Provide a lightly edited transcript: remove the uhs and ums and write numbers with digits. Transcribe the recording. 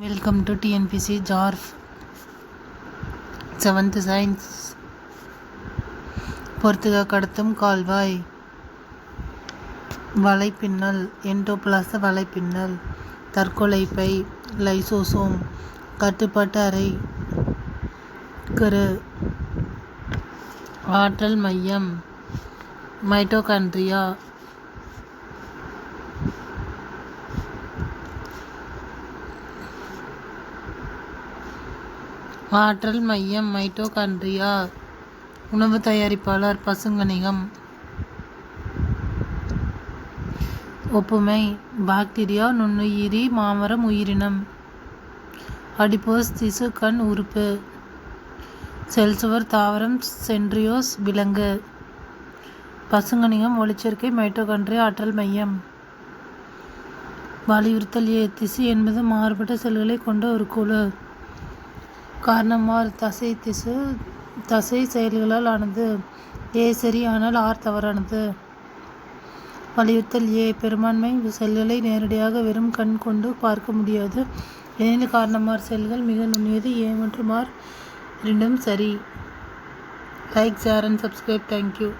Welcome to TNPSC ஜார்ஃப் 7th science. பொறுத்துக கடத்தும் கால்வாய். வலைப்பின்னல் எண்டோபிளாச வலைப்பின்னல். தற்கொலை பை லைசோசோம். கட்டுப்பாட்டு அறை கரு. ஆற்றல் மையம் மைட்டோகாண்ட்ரியா. ஆற்றல் மையம் மைட்டோகாண்ட்ரியா. உணவு தயாரிப்பாளர் பசுங்கணிகம். ஒப்புமை பாக்டீரியா நுண்ணுயிரி மாமரம் உயிரினம். அடிப்போஸ் திசு கண் உறுப்பு. செல்சுவர் தாவரம் சென்ட்ரியோஸ் விலங்கு. பசுங்கணிகம் ஒளிச்சேர்க்கை மைட்டோகாண்ட்ரியா ஆற்றல் மையம். வலியுறுத்தல் திசு என்பது மாறுபட்ட செல்களை கொண்ட ஒரு குழு. காரணம் தசை செயல்களால் ஆனது. சரி, ஆனால் தவறானது. வலியுறுத்தல் பெரும்பான்மை செல்களை நேரடியாக வெறும் கண் கொண்டு பார்க்க முடியாது. ஏனெனில் காரணமார் செல்கள் மிக நுண்ணியது. மற்றும் இரண்டும் சரி. Like, share and subscribe. Thank you.